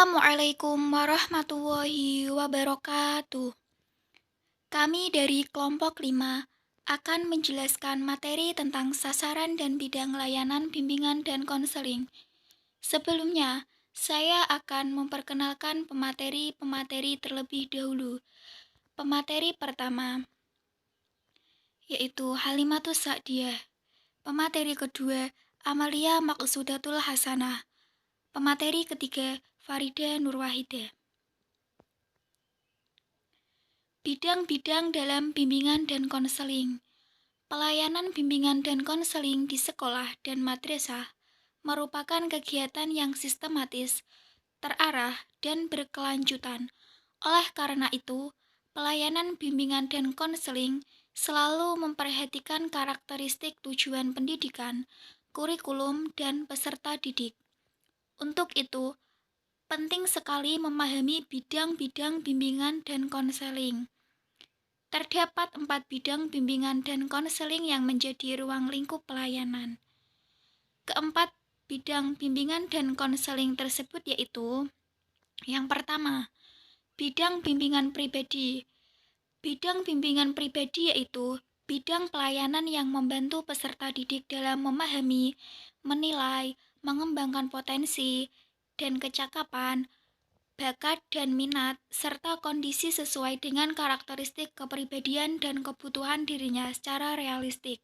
Assalamualaikum warahmatullahi wabarakatuh. Kami dari kelompok 5 akan menjelaskan materi tentang sasaran dan bidang layanan bimbingan dan konseling. Sebelumnya, saya akan memperkenalkan pemateri-pemateri terlebih dahulu. Pemateri pertama yaitu Halimatus Sa'diyah. Pemateri kedua Amalia Maqsudatul Hasanah. Pemateri ketiga Farida Nurwahidah. Bidang-bidang dalam bimbingan dan konseling. Pelayanan bimbingan dan konseling di sekolah dan madrasah merupakan kegiatan yang sistematis, terarah, dan berkelanjutan. Oleh karena itu, pelayanan bimbingan dan konseling selalu memperhatikan karakteristik tujuan pendidikan, kurikulum, dan peserta didik. Untuk itu, penting sekali memahami bidang-bidang bimbingan dan konseling. Terdapat 4 bidang bimbingan dan konseling yang menjadi ruang lingkup pelayanan. Keempat bidang bimbingan dan konseling tersebut yaitu: yang pertama, bidang bimbingan pribadi. Bidang bimbingan pribadi yaitu bidang pelayanan yang membantu peserta didik dalam memahami, menilai, mengembangkan potensi dan kecakapan, bakat dan minat, serta kondisi sesuai dengan karakteristik kepribadian dan kebutuhan dirinya secara realistik.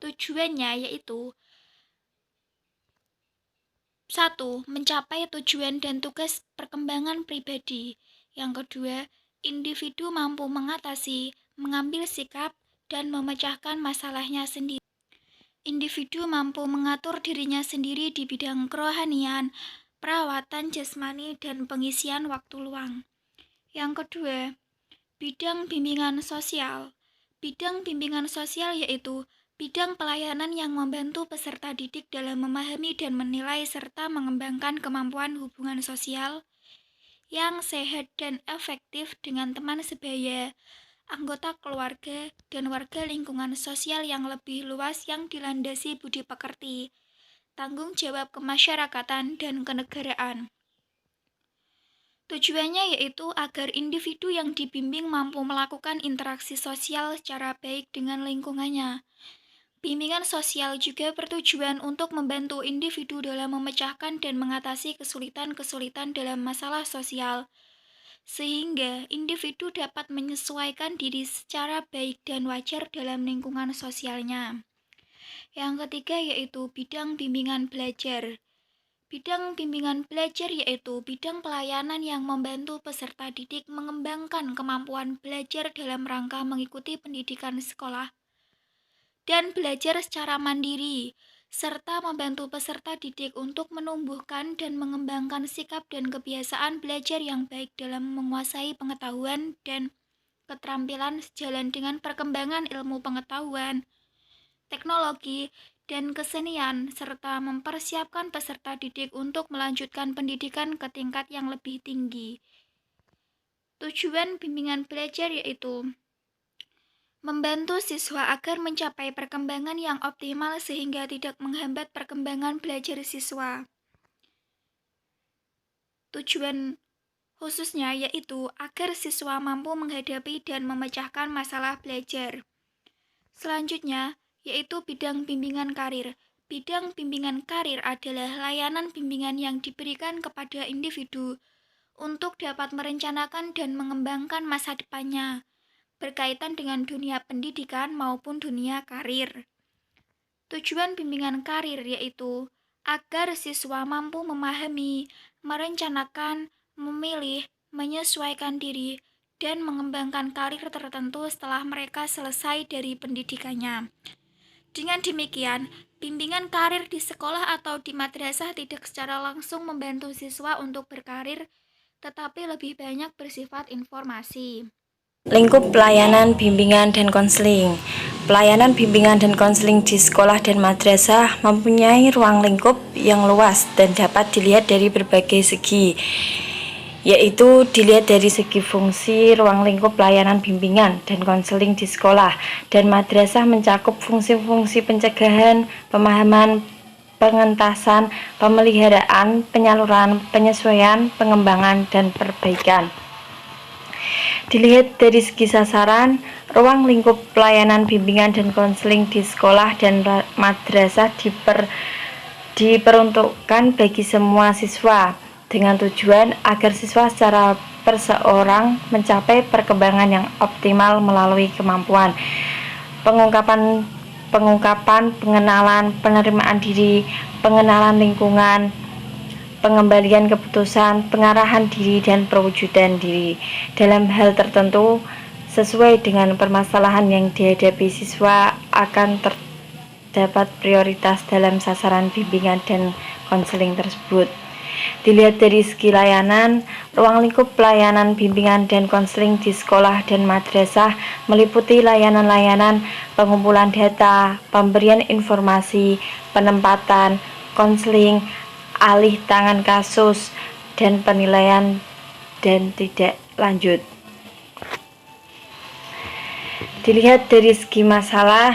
Tujuannya yaitu: 1. Mencapai tujuan dan tugas perkembangan pribadi. Yang kedua, individu mampu mengatasi, mengambil sikap, dan memecahkan masalahnya sendiri. Individu mampu mengatur dirinya sendiri di bidang kerohanian, perawatan jasmani, dan pengisian waktu luang. Yang kedua, bidang bimbingan sosial. Bidang bimbingan sosial yaitu bidang pelayanan yang membantu peserta didik dalam memahami dan menilai serta mengembangkan kemampuan hubungan sosial yang sehat dan efektif dengan teman sebaya, anggota keluarga, dan warga lingkungan sosial yang lebih luas yang dilandasi budi pekerti, tanggung jawab kemasyarakatan, dan kenegaraan. Tujuannya yaitu agar individu yang dibimbing mampu melakukan interaksi sosial secara baik dengan lingkungannya. Bimbingan sosial juga bertujuan untuk membantu individu dalam memecahkan dan mengatasi kesulitan-kesulitan dalam masalah sosial, sehingga individu dapat menyesuaikan diri secara baik dan wajar dalam lingkungan sosialnya. Yang ketiga yaitu bidang bimbingan belajar. Bidang bimbingan belajar yaitu bidang pelayanan yang membantu peserta didik mengembangkan kemampuan belajar dalam rangka mengikuti pendidikan sekolah dan belajar secara mandiri, serta membantu peserta didik untuk menumbuhkan dan mengembangkan sikap dan kebiasaan belajar yang baik dalam menguasai pengetahuan dan keterampilan sejalan dengan perkembangan ilmu pengetahuan, teknologi, dan kesenian, serta mempersiapkan peserta didik untuk melanjutkan pendidikan ke tingkat yang lebih tinggi. Tujuan bimbingan belajar yaitu membantu siswa agar mencapai perkembangan yang optimal sehingga tidak menghambat perkembangan belajar siswa. Tujuan khususnya yaitu agar siswa mampu menghadapi dan memecahkan masalah belajar. Selanjutnya, yaitu bidang bimbingan karir. Bidang bimbingan karir adalah layanan bimbingan yang diberikan kepada individu untuk dapat merencanakan dan mengembangkan masa depannya, berkaitan dengan dunia pendidikan maupun dunia karir. Tujuan bimbingan karir yaitu agar siswa mampu memahami, merencanakan, memilih, menyesuaikan diri, dan mengembangkan karir tertentu setelah mereka selesai dari pendidikannya. Dengan demikian, bimbingan karir di sekolah atau di madrasah tidak secara langsung membantu siswa untuk berkarir, tetapi lebih banyak bersifat informasi. Lingkup pelayanan bimbingan dan konseling. Pelayanan bimbingan dan konseling di sekolah dan madrasah mempunyai ruang lingkup yang luas dan dapat dilihat dari berbagai segi, yaitu dilihat dari segi fungsi. Ruang lingkup pelayanan bimbingan dan konseling di sekolah dan madrasah mencakup fungsi-fungsi pencegahan, pemahaman, pengentasan, pemeliharaan, penyaluran, penyesuaian, pengembangan, dan perbaikan. Dilihat dari segi sasaran, ruang lingkup pelayanan bimbingan dan konseling di sekolah dan madrasah diperuntukkan bagi semua siswa dengan tujuan agar siswa secara perseorang mencapai perkembangan yang optimal melalui kemampuan pengungkapan, pengenalan, penerimaan diri, pengenalan lingkungan, pengembalian keputusan, pengarahan diri, dan perwujudan diri. Dalam hal tertentu, sesuai dengan permasalahan yang dihadapi siswa akan terdapat prioritas dalam sasaran bimbingan dan konseling tersebut. Dilihat dari segi layanan, ruang lingkup pelayanan bimbingan dan konseling di sekolah dan madrasah meliputi layanan-layanan pengumpulan data, pemberian informasi, penempatan, konseling, alih tangan kasus, dan penilaian dan tidak lanjut. Dilihat dari segi masalah,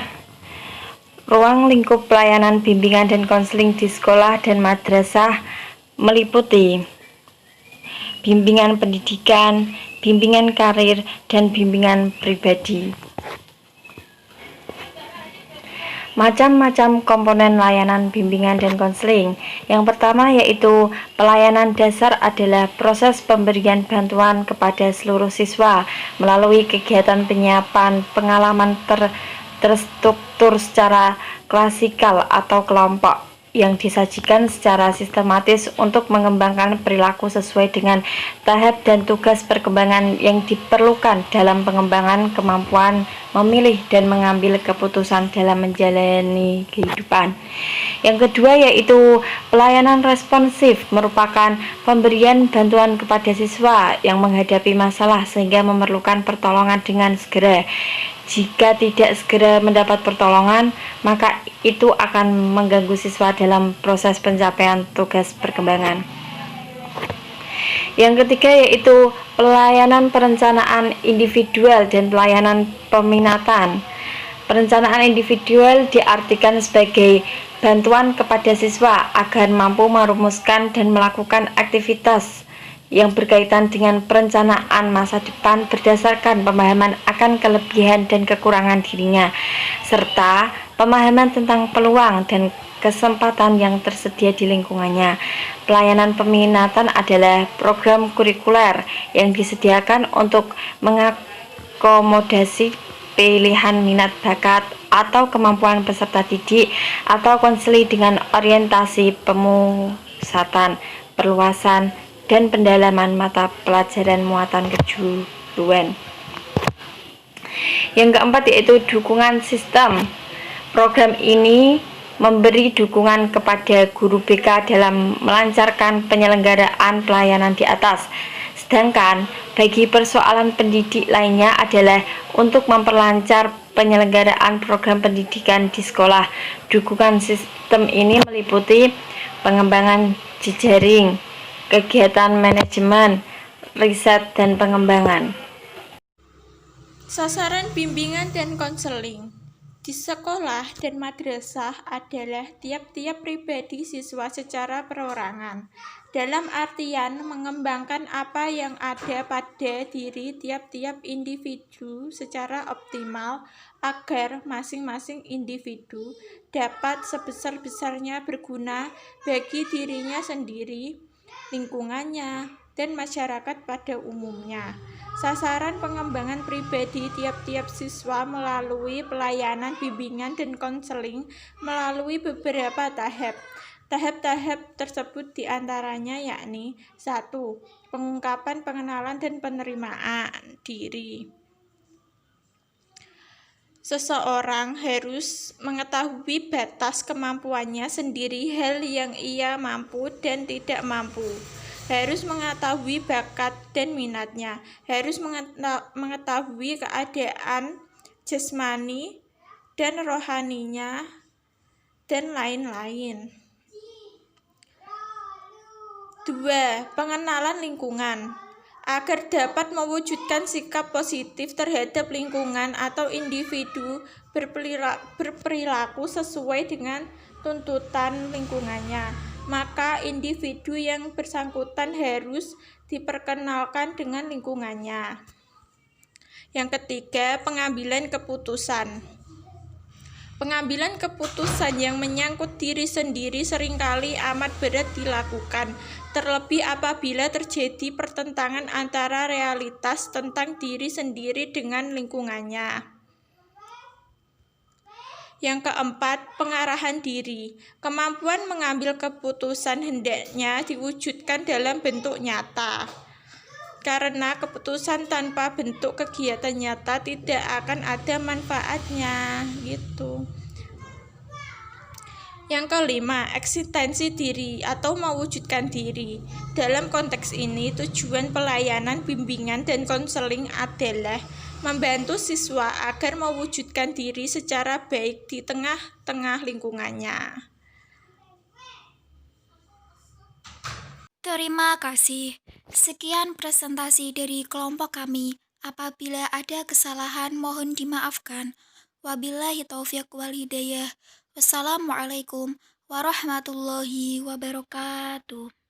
ruang lingkup pelayanan bimbingan dan konseling di sekolah dan madrasah meliputi bimbingan pendidikan, bimbingan karir, dan bimbingan pribadi. Macam-macam komponen layanan bimbingan dan konseling. Yang pertama yaitu pelayanan dasar adalah proses pemberian bantuan kepada seluruh siswa melalui kegiatan penyiapan pengalaman terstruktur secara klasikal atau kelompok yang disajikan secara sistematis untuk mengembangkan perilaku sesuai dengan tahap dan tugas perkembangan yang diperlukan dalam pengembangan kemampuan memilih dan mengambil keputusan dalam menjalani kehidupan. Yang kedua yaitu pelayanan responsif, merupakan pemberian bantuan kepada siswa yang menghadapi masalah sehingga memerlukan pertolongan dengan segera. Jika tidak segera mendapat pertolongan, maka itu akan mengganggu siswa dalam proses pencapaian tugas perkembangan. Yang ketiga yaitu pelayanan perencanaan individual dan pelayanan peminatan. Perencanaan individual diartikan sebagai bantuan kepada siswa agar mampu merumuskan dan melakukan aktivitas yang berkaitan dengan perencanaan masa depan berdasarkan pemahaman akan kelebihan dan kekurangan dirinya, serta pemahaman tentang peluang dan kesempatan yang tersedia di lingkungannya. Pelayanan peminatan adalah program kurikuler yang disediakan untuk mengakomodasi pilihan minat bakat atau kemampuan peserta didik atau konseli dengan orientasi pemusatan, perluasan, dan pendalaman mata pelajaran muatan kejuruan. Yang keempat yaitu dukungan sistem. Program ini memberi dukungan kepada guru BK dalam melancarkan penyelenggaraan pelayanan di atas. Sedangkan bagi persoalan pendidik lainnya adalah untuk memperlancar penyelenggaraan program pendidikan di sekolah. Dukungan sistem ini meliputi pengembangan jejaring, kegiatan manajemen, riset, dan pengembangan. Sasaran bimbingan dan konseling di sekolah dan madrasah adalah tiap-tiap pribadi siswa secara perorangan, dalam artian mengembangkan apa yang ada pada diri tiap-tiap individu secara optimal agar masing-masing individu dapat sebesar-besarnya berguna bagi dirinya sendiri, lingkungannya, dan masyarakat pada umumnya. Sasaran pengembangan pribadi tiap-tiap siswa melalui pelayanan bimbingan dan konseling melalui beberapa tahap. Tahap-tahap tersebut diantaranya yakni 1. Pengungkapan, pengenalan, dan penerimaan diri. Seseorang harus mengetahui batas kemampuannya sendiri, hal yang ia mampu dan tidak mampu. Harus mengetahui bakat dan minatnya. Harus mengetahui keadaan jasmani dan rohaninya, dan lain-lain. 2. Pengenalan lingkungan. Agar dapat mewujudkan sikap positif terhadap lingkungan atau individu berperilaku sesuai dengan tuntutan lingkungannya, maka individu yang bersangkutan harus diperkenalkan dengan lingkungannya. Yang ketiga, pengambilan keputusan. Pengambilan keputusan yang menyangkut diri sendiri seringkali amat berat dilakukan, terlebih apabila terjadi pertentangan antara realitas tentang diri sendiri dengan lingkungannya. Yang keempat, pengarahan diri. Kemampuan mengambil keputusan hendaknya diwujudkan dalam bentuk nyata. Karena keputusan tanpa bentuk kegiatan nyata tidak akan ada manfaatnya, gitu. Yang kelima, eksistensi diri atau mewujudkan diri. Dalam konteks ini, tujuan pelayanan bimbingan dan konseling adalah membantu siswa agar mewujudkan diri secara baik di tengah-tengah lingkungannya. Terima kasih. Sekian presentasi dari kelompok kami. Apabila ada kesalahan mohon dimaafkan. Wabillahi taufiq wal hidayah. Wassalamualaikum warahmatullahi wabarakatuh.